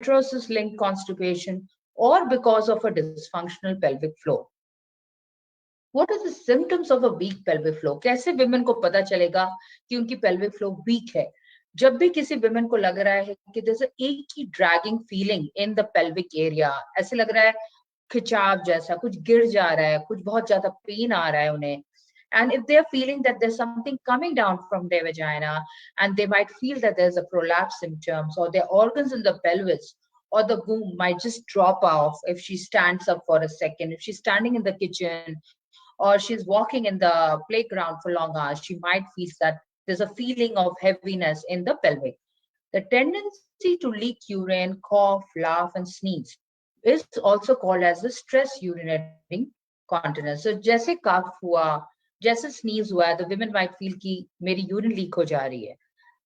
enterosis-linked constipation, or because of a dysfunctional pelvic floor. What are the symptoms of a weak pelvic floor? कैसे women को पता चलेगा कि उनकी pelvic floor weak है? जब भी किसी women को लग रहा है कि there's a achy dragging feeling in the pelvic area, ऐसे लग रहा है खिंचाव जैसा, कुछ गिर जा रहा है, कुछ बहुत ज्यादा पेन आ रहा है उन्हें, and if they're feeling that there's something coming down from their vagina, and they might feel that there's a prolapse symptoms, or their organs in the pelvis or the womb might just drop off if she stands up for a second, if she's standing in the kitchen or she's walking in the playground for long hours, she might feel that there's a feeling of heaviness in the pelvic. The tendency to leak urine, cough, laugh, and sneeze is also called as the stress urinating continence. So जैसे cough हुआ, जैसे sneeze हुआ, the women might feel कि मेरी urine leak हो जा रही है.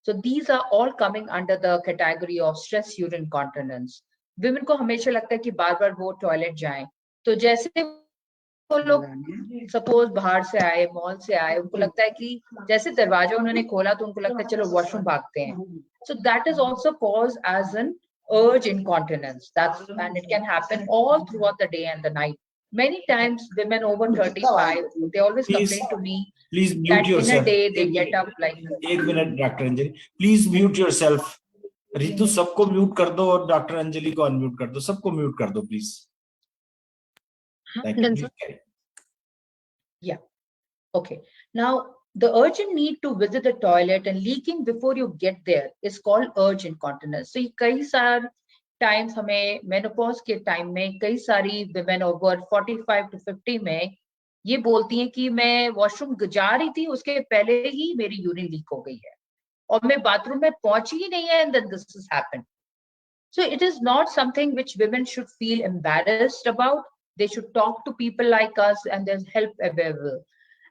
So these are all coming under the category of stress urine continence. Women को हमेशा लगता है कि बार-बार वो टॉयलेट जाएं. तो जैसे वो लोग सपोज बाहर से आए, मॉल से आए, उनको लगता है कि जैसे दरवाजा उन्होंने खोला तो उनको लगता है चलो वॉशरूम भागते हैं. So that is also caused as an urge incontinence. And it can happen all throughout the day and the night. Many times women over 35, they always complain to me that in a day they get up like. एक minute doctor Anjali, please mute yourself. Ritu सबको mute कर दो और doctor Anjali को unmute कर दो. सबको mute कर दो please. Yeah. Okay. Now, the urgent need to visit the toilet and leaking before you get there is called urge incontinence. So, कई सारे times हमें menopause के time में कई सारी women over 45 to 50 में ये बोलती हैं कि मैं वॉशरूम जा रही थी, उसके पहले ही मेरी यूरिन लीक हो गई है और मैं बाथरूम में पहुंची ही नहीं है, and then this has happened. So it is not something which women should feel embarrassed about. They should talk to people like us, and there's help available.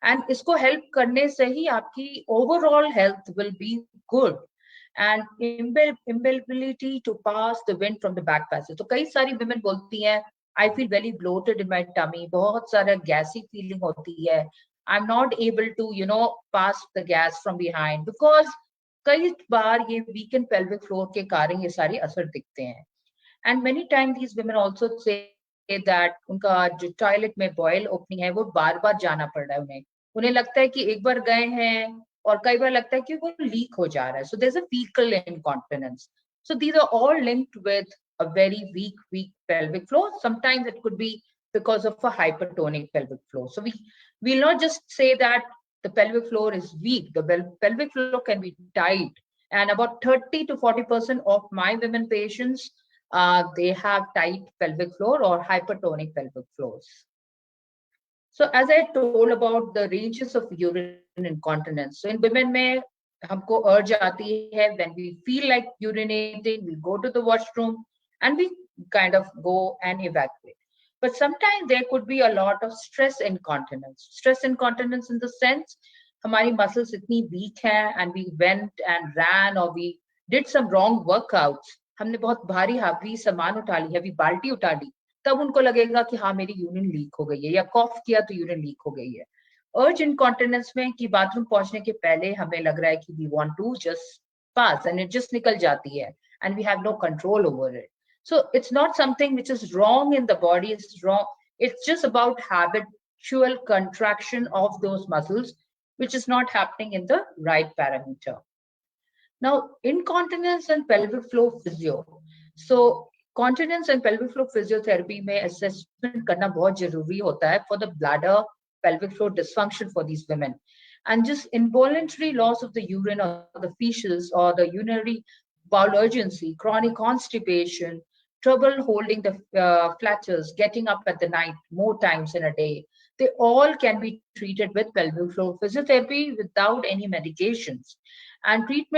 And इसको help करने से ही आपकी overall health will be good. And inability to pass the wind from the back passage. तो कई सारी women बोलती हैं, I feel very bloated in my tummy. बहुत सारा gassy feeling होती है. I'm not able to, pass the gas from behind because कई बार ये weakened pelvic floor के कारण ये सारे असर दिखते हैं. And many times these women also say that उनका जो टॉयलेट में बॉयल ओपनिंग है वो बार बार जाना पड़ रहा है उन्हें. उन्हें लगता है कि एक बार गए हैं और कई बार लगता है कि वो लीक हो जा रहा है. So there's a fecal incontinence. So these are all linked with a very weak pelvic floor. Sometimes it could be because of a hypertonic pelvic floor. So we will not just say that the pelvic floor is weak. The pelvic floor can be tight, and about 30 to 40% of my women patients, they have tight pelvic floor or hypertonic pelvic floors. So as I told about the ranges of urine incontinence, so in women में हमको urge आती है when we feel like urinating, we go to the washroom and we kind of go and evacuate. But sometimes there could be a lot of stress incontinence. Stress incontinence in the sense, हमारी muscles इतनी weak हैं and we went and ran or we did some wrong workouts. हमने बहुत भारी heavy सामान उठा ली, heavy बाल्टी उठा ली, तब उनको लगेगा कि हाँ मेरी यूरिन लीक हो गई है, या कॉफ किया तो यूरिन लीक हो गई है. अर्ज इनकॉन्टिनेंस में कि बाथरूम पहुंचने के पहले हमें लग रहा है कि we want to just pass and it just निकल जाती है and we have no control over it. So it's not something which is wrong in the body, it's wrong, it's just about habitual contraction of those muscles which is not happening in the right parameter. Now, incontinence and pelvic floor physio. So continence and pelvic floor physiotherapy में assessment करना बहुत जरूरी होता है for the bladder pelvic floor dysfunction for these women, and just involuntary loss of the urine or the feces or the urinary bowel urgency, chronic constipation, trouble holding the flatus, getting up at the night more times in a day, they all can be treated with pelvic floor physiotherapy without any medications. And treatment